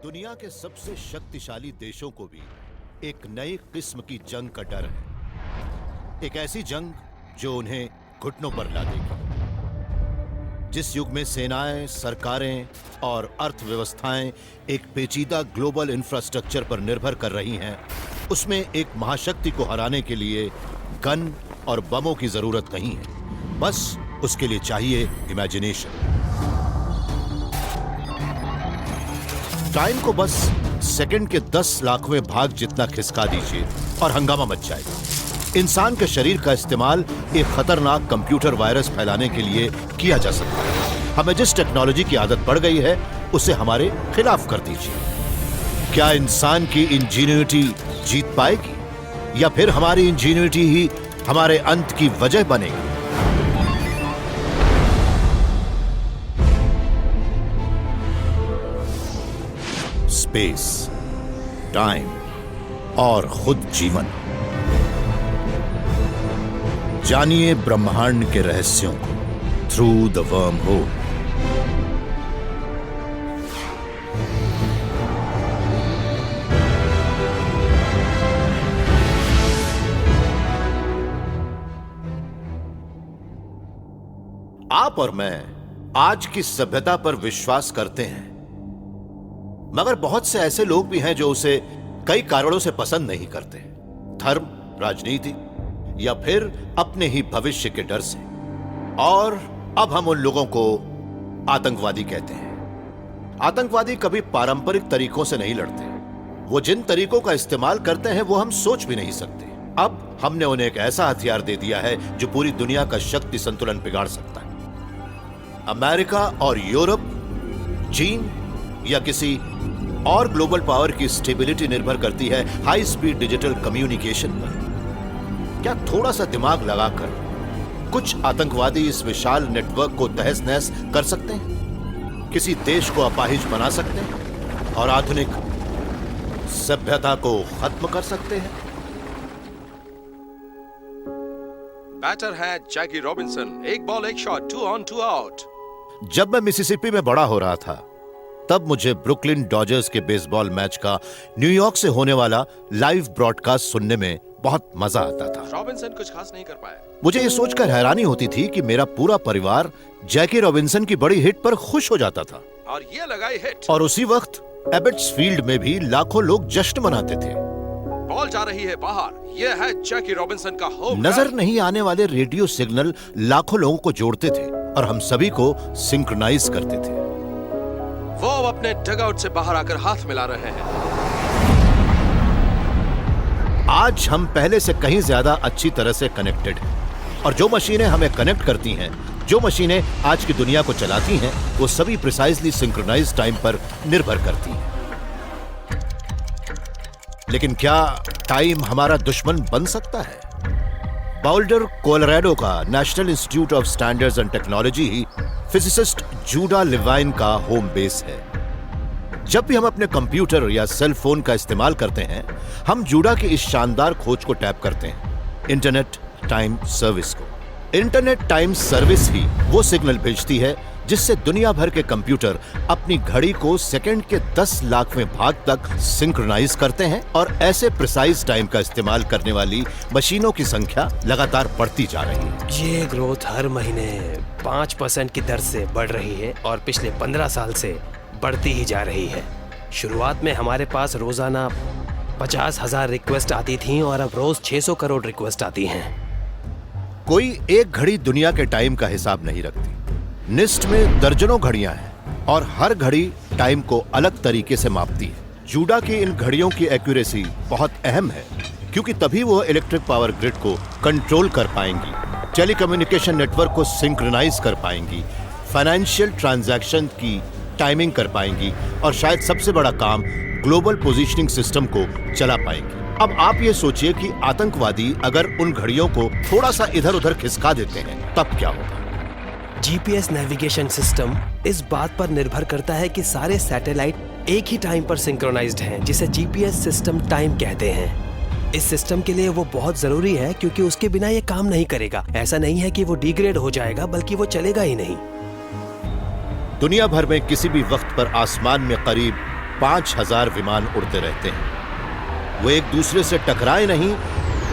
दुनिया के सबसे शक्तिशाली देशों को भी एक नई किस्म की जंग का डर है। एक ऐसी जंग जो उन्हें घुटनों पर ला देगी। जिस युग में सेनाएं, सरकारें और अर्थव्यवस्थाएं एक पेचीदा ग्लोबल इंफ्रास्ट्रक्चर पर निर्भर कर रही हैं, उसमें एक महाशक्ति को हराने के लिए गन और बमों की जरूरत नहीं है। बस उसके लिए चाहिए इमेजिनेशन। टाइम को बस सेकंड के 10 लाखवें भाग जितना खिसका दीजिए और हंगामा मच जाएगा। इंसान के शरीर का इस्तेमाल एक खतरनाक कंप्यूटर वायरस फैलाने के लिए किया जा सकता है। हमें जिस टेक्नोलॉजी की आदत पड़ गई है उसे हमारे खिलाफ कर दीजिए। क्या इंसान की इंजीनियरिटी जीत पाएगी या फिर हमारी इंजीनियरिटी ही हमारे अंत की वजह बनेगी? स्पेस, टाइम और खुद जीवन। जानिए ब्रह्मांड के रहस्यों को थ्रू द वर्म होल। आप और मैं आज की सभ्यता पर विश्वास करते हैं, मगर बहुत से ऐसे लोग भी हैं जो उसे कई कारणों से पसंद नहीं करते। धर्म, राजनीति या फिर अपने ही भविष्य के डर से। और अब हम उन लोगों को आतंकवादी कहते हैं। आतंकवादी कभी पारंपरिक तरीकों से नहीं लड़ते। वो जिन तरीकों का इस्तेमाल करते हैं वो हम सोच भी नहीं सकते। अब हमने उन्हें एक ऐसा हथियार दे दिया है जो पूरी दुनिया का शक्ति संतुलन बिगाड़ सकता है। अमेरिका और यूरोप, चीन या किसी और ग्लोबल पावर की स्टेबिलिटी निर्भर करती है हाई स्पीड डिजिटल कम्युनिकेशन पर। क्या थोड़ा सा दिमाग लगाकर कुछ आतंकवादी इस विशाल नेटवर्क को तहस नहस कर सकते हैं, किसी देश को अपाहिज बना सकते हैं और आधुनिक सभ्यता को खत्म कर सकते हैं? बैटर है जैकी रॉबिन्सन। एक बॉल एक शॉट, 2 ऑन 2 आउट। जब मैं मिसिसिपी में बड़ा हो रहा था तब मुझे ब्रुकलिन डॉजर्स के बेसबॉल मैच का न्यूयॉर्क से होने वाला लाइव ब्रॉडकास्ट सुनने में बहुत मजा आता था। रॉबिन्सन कुछ खास नहीं कर पाए। मुझे ये सोचकर हैरानी होती थी कि मेरा पूरा परिवार जैकी रॉबिन्सन की बड़ी हिट पर खुश हो जाता था। और ये लगाई हिट। और उसी वक्त एबेट्स फील्ड में भी लाखों लोग जश्न मनाते थे। बॉल जा रही है बाहर। ये है जैकी रॉबिन्सन का होम। नजर नहीं आने वाले रेडियो सिग्नल लाखों लोगों को जोड़ते थे और हम सभी को सिंक्रोनाइज करते थे। वो अपने डगआउट से बाहर आकर हाथ मिला रहे हैं। आज हम पहले से कहीं ज्यादा अच्छी तरह से कनेक्टेड हैं और जो मशीनें हमें कनेक्ट करती हैं, जो मशीनें आज की दुनिया को चलाती हैं, वो सभी प्रिसाइजली सिंक्रोनाइज्ड टाइम पर निर्भर करती हैं। लेकिन क्या टाइम हमारा दुश्मन बन सकता है? बाउल्डर, कोलोराडो का national institute of standards and technology ही फिजिसिस्ट जूडा लेवाइन का होम बेस है। जब भी हम अपने कंप्यूटर या सेल फोन का इस्तेमाल करते हैं, हम जूडा की इस शानदार खोज को टैप करते हैं, इंटरनेट टाइम सर्विस को। इंटरनेट टाइम सर्विस ही वो सिग्नल भेजती है जिससे दुनिया भर के कंप्यूटर अपनी घड़ी को सेकंड के 10 लाखवें भाग तक सिंक्रोनाइज करते हैं और ऐसे प्रिसाइज टाइम का इस्तेमाल करने वाली मशीनों की संख्या लगातार बढ़ती जा रही है। ये ग्रोथ हर महीने 5% की दर से बढ़ रही है और पिछले 15 साल से बढ़ती ही जा रही है। शुरुआत में हमारे पास रोजाना 50,000 रिक्वेस्ट आती थी और अब रोज 600 करोड़ रिक्वेस्ट आती हैं। कोई एक घड़ी दुनिया के टाइम का हिसाब नहीं रखती। निस्ट में दर्जनों घड़ियां हैं और हर घड़ी टाइम को अलग तरीके से मापती है। जूडा की इन घड़ियों की एक्यूरेसी बहुत अहम है क्योंकि तभी वो इलेक्ट्रिक पावर ग्रिड को कंट्रोल कर पाएंगी, टेलीकम्युनिकेशन नेटवर्क को सिंक्रोनाइज कर पाएंगी, फाइनेंशियल ट्रांजैक्शन की टाइमिंग कर पाएंगी और शायद सबसे बड़ा काम ग्लोबल पोजीशनिंग सिस्टम को चला पाएंगी। अब आप ये सोचिए कि आतंकवादी अगर उन घड़ियों को थोड़ा सा इधर उधर खिसका देते हैं तब क्या होगा? जीपीएस नेविगेशन सिस्टम इस बात पर निर्भर करता है कि सारे सैटेलाइट एक ही टाइम पर सिंक्रोनाइज्ड हैं, जिसे जीपीएस सिस्टम टाइम कहते हैं। इस सिस्टम के लिए वो बहुत जरूरी है क्योंकि उसके बिना ये काम नहीं करेगा। ऐसा नहीं है कि वो डिग्रेड हो जाएगा, बल्कि वो चलेगा ही नहीं। दुनिया भर में किसी भी वक्त पर आसमान में करीब 5000 विमान उड़ते रहते हैं। वो एक दूसरे से टकराए नहीं,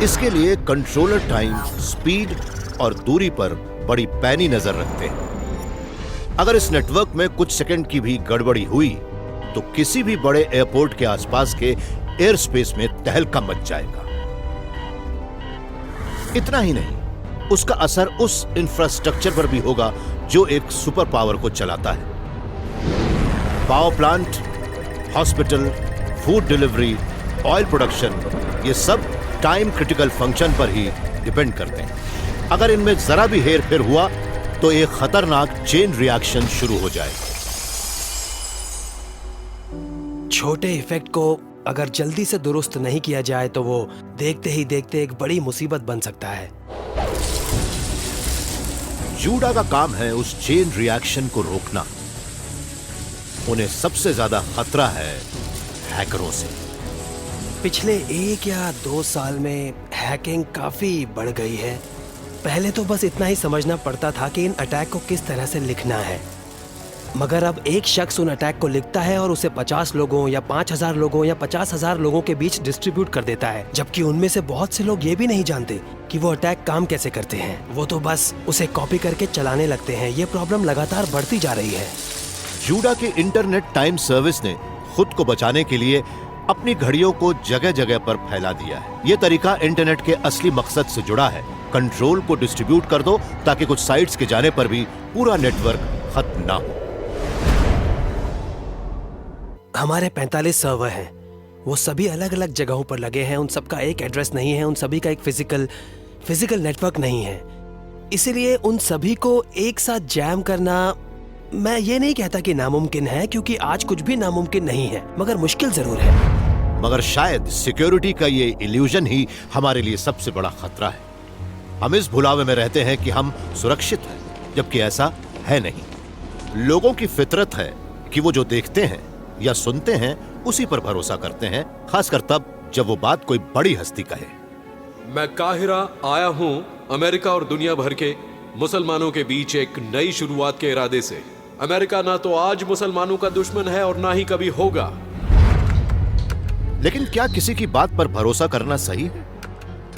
इसके लिए कंट्रोलर टाइम, स्पीड और दूरी पर बड़ी पैनी नजर रखते हैं। अगर इस नेटवर्क में कुछ सेकंड की भी गड़बड़ी हुई तो किसी भी बड़े एयरपोर्ट के आसपास के एयर स्पेस में तहलका मच जाएगा। इतना ही नहीं, उसका असर उस इंफ्रास्ट्रक्चर पर भी होगा जो एक सुपर पावर को चलाता है। Power plant, hospital, food delivery, oil production, ये सब टाइम क्रिटिकल फंक्शन पर ही डिपेंड करते हैं। अगर इनमें जरा भी हेर फेर हुआ तो एक खतरनाक चेन रिएक्शन शुरू हो जाएगा। छोटे इफेक्ट को अगर जल्दी से दुरुस्त नहीं किया जाए तो वो देखते ही देखते एक बड़ी मुसीबत बन सकता है। जूडा का काम है उस चेन रिएक्शन को रोकना। उन्हें सबसे ज्यादा खतरा है हैकरों से। पिछले 1 या 2 साल में हैकिंग काफी बढ़ गई है। पहले तो बस इतना ही समझना पड़ता था कि इन अटैक को किस तरह से लिखना है, मगर अब एक शख्स उन अटैक को लिखता है और उसे 50 लोगों या 5000 लोगों या 50,000 लोगों के बीच डिस्ट्रीब्यूट कर देता है, जबकि उनमें से बहुत से लोग ये भी नहीं जानते कि वो अटैक काम कैसे करते हैं। वो तो बस उसे कॉपी करके चलाने लगते हैं। ये प्रॉब्लम लगातार बढ़ती जा रही है। जूडा के इंटरनेट टाइम सर्विस ने खुद को बचाने के लिए अपनी घड़ियों को जगह जगह पर फैला दिया है। यह तरीका इंटरनेट के असली मकसद से जुड़ा है। कंट्रोल को डिस्ट्रीब्यूट कर दो ताकि कुछ साइट्स के जाने पर भी पूरा नेटवर्क खत्म ना हो। हमारे 45 सर्वर हैं। वो सभी अलग अलग जगहों पर लगे हैं। उन सबका एक एड्रेस नहीं है, उन सभी का एक फिजिकल नेटवर्क नहीं है। इसीलिए उन सभी को एक साथ जैम करना, मैं ये नहीं कहता कि नामुमकिन है, क्योंकि आज कुछ भी नामुमकिन नहीं है, मगर मुश्किल जरूर है। मगर शायद सिक्योरिटी का ये इल्यूजन ही हमारे लिए सबसे बड़ा खतरा है। हम इस भुलावे में रहते हैं कि हम सुरक्षित हैं, जबकि ऐसा है नहीं। लोगों की फितरत है कि वो जो देखते हैं या सुनते हैं उसी पर भरोसा करते हैं, खासकर तब जब वो बात कोई बड़ी हस्ती कहे। मैं काहिरा आया हूं अमेरिका और दुनिया भर के मुसलमानों के बीच एक नई शुरुआत के इरादे से। अमेरिका ना तो आज मुसलमानों का दुश्मन है और ना ही कभी होगा। लेकिन क्या किसी की बात पर भरोसा करना सही है?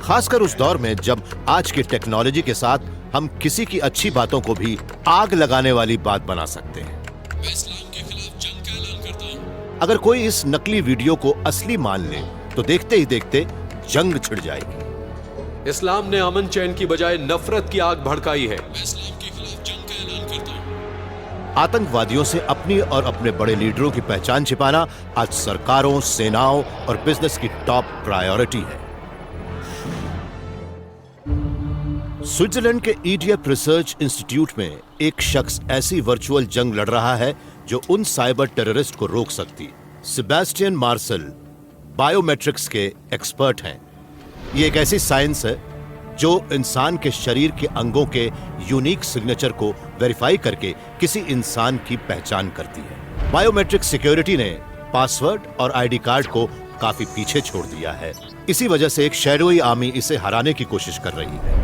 खासकर उस दौर में जब आज की टेक्नोलॉजी के साथ हम किसी की अच्छी बातों को भी आग लगाने वाली बात बना सकते हैं। मैं इस्लाम के खिलाफ जंग का ऐलान करता हूं। अगर कोई इस नकली वीडियो को असली मान ले तो देखते ही देखते जंग छिड़ जाएगी। इस्लाम ने अमन चैन की बजाय नफरत की आग भड़काई है। मैं इस्लाम के खिलाफ जंग का ऐलान करता हूं। आतंकवादियों से अपनी और अपने बड़े लीडरों की पहचान छिपाना आज सरकारों, सेनाओं और बिजनेस की टॉप प्रायोरिटी है। स्विट्जरलैंड के ईडीएफ रिसर्च इंस्टीट्यूट में एक शख्स ऐसी वर्चुअल जंग लड़ रहा है जो उन साइबर टेररिस्ट को रोक सकती। सेबेस्टियन मार्शल बायोमेट्रिक्स के एक्सपर्ट हैं। ये एक ऐसी साइंस है जो इंसान के शरीर के अंगों के यूनिक सिग्नेचर को वेरीफाई करके किसी इंसान की पहचान करती है। बायोमेट्रिक सिक्योरिटी ने पासवर्ड और आईडी कार्ड को काफी पीछे छोड़ दिया है। इसी वजह से एक शैडोई आर्मी इसे हराने की कोशिश कर रही है।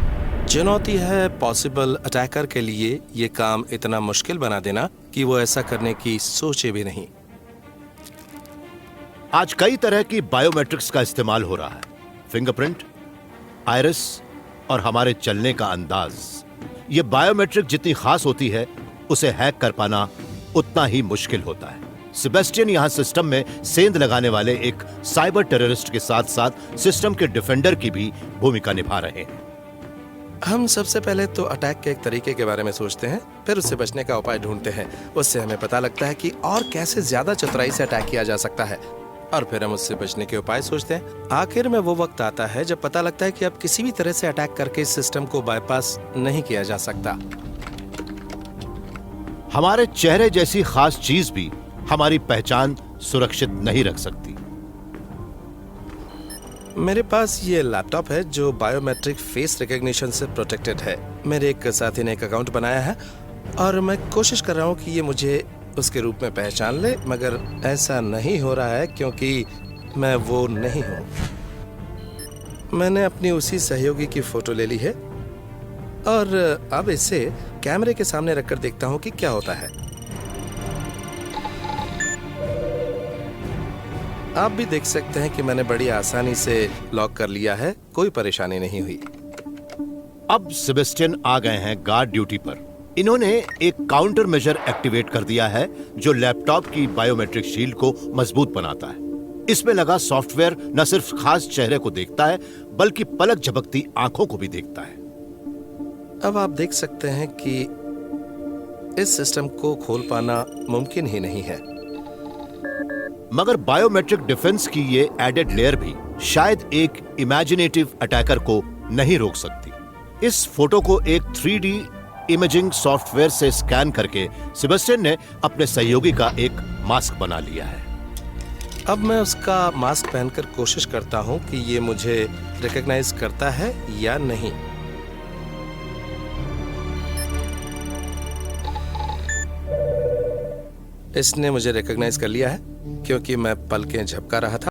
चुनौती है पॉसिबल अटैकर के लिए ये काम इतना मुश्किल बना देना कि वो ऐसा करने की सोचे भी नहीं। आज कई तरह की बायोमेट्रिक्स का इस्तेमाल हो रहा है। फिंगरप्रिंट, आइरिस और हमारे चलने का अंदाज। ये बायोमेट्रिक जितनी खास होती है उसे हैक कर पाना उतना ही मुश्किल होता है। सेबेस्टियन यहां सिस्टम में सेंध लगाने वाले एक साइबर टेररिस्ट के साथ साथ सिस्टम के डिफेंडर की भी भूमिका निभा रहे हैं। हम सबसे पहले तो अटैक के एक तरीके के बारे में सोचते हैं, फिर उससे बचने का उपाय ढूंढते हैं। उससे हमें पता लगता है कि और कैसे ज्यादा चतुराई से अटैक किया जा सकता है, और फिर हम उससे बचने के उपाय सोचते हैं। आखिर में वो वक्त आता है जब पता लगता है कि अब किसी भी तरह से अटैक करके इस सिस्टम को बाईपास नहीं किया जा सकता। हमारे चेहरे जैसी खास चीज भी हमारी पहचान सुरक्षित नहीं रख सकती। मेरे पास ये लैपटॉप है जो बायोमेट्रिक फेस रिकॉग्निशन से प्रोटेक्टेड है। मेरे एक साथी ने एक अकाउंट बनाया है और मैं कोशिश कर रहा हूँ कि ये मुझे उसके रूप में पहचान ले, मगर ऐसा नहीं हो रहा है क्योंकि मैं वो नहीं हूँ। मैंने अपनी उसी सहयोगी की फोटो ले ली है और अब इसे कैमरे के सामने रखकर देखता हूँ कि क्या होता है। आप भी देख सकते हैं कि मैंने बड़ी आसानी से लॉक कर लिया है, कोई परेशानी नहीं हुई। अब सेबेस्टियन आ गए हैं गार्ड ड्यूटी पर। इन्होंने एक काउंटर मेजर एक्टिवेट कर दिया है जो लैपटॉप की बायोमेट्रिक शील्ड को मजबूत बनाता है। इसमें लगा सॉफ्टवेयर न सिर्फ खास चेहरे को देखता है बल्कि पलक झपकती आंखों को भी देखता है। अब आप देख सकते हैं कि इस सिस्टम को खोल पाना मुमकिन ही नहीं है। मगर बायोमेट्रिक डिफेंस की ये एडेड लेयर भी शायद एक इमेजिनेटिव अटैकर को नहीं रोक सकती। इस फोटो को एक 3D इमेजिंग सॉफ्टवेयर से स्कैन करके सेबेस्टियन ने अपने सहयोगी का एक मास्क बना लिया है। अब मैं उसका मास्क पहनकर कोशिश करता हूं कि ये मुझे रिकॉग्नाइज करता है या नहीं। इसने मुझे रिकॉग्नाइज कर लिया है क्योंकि मैं पलकें झपका रहा था।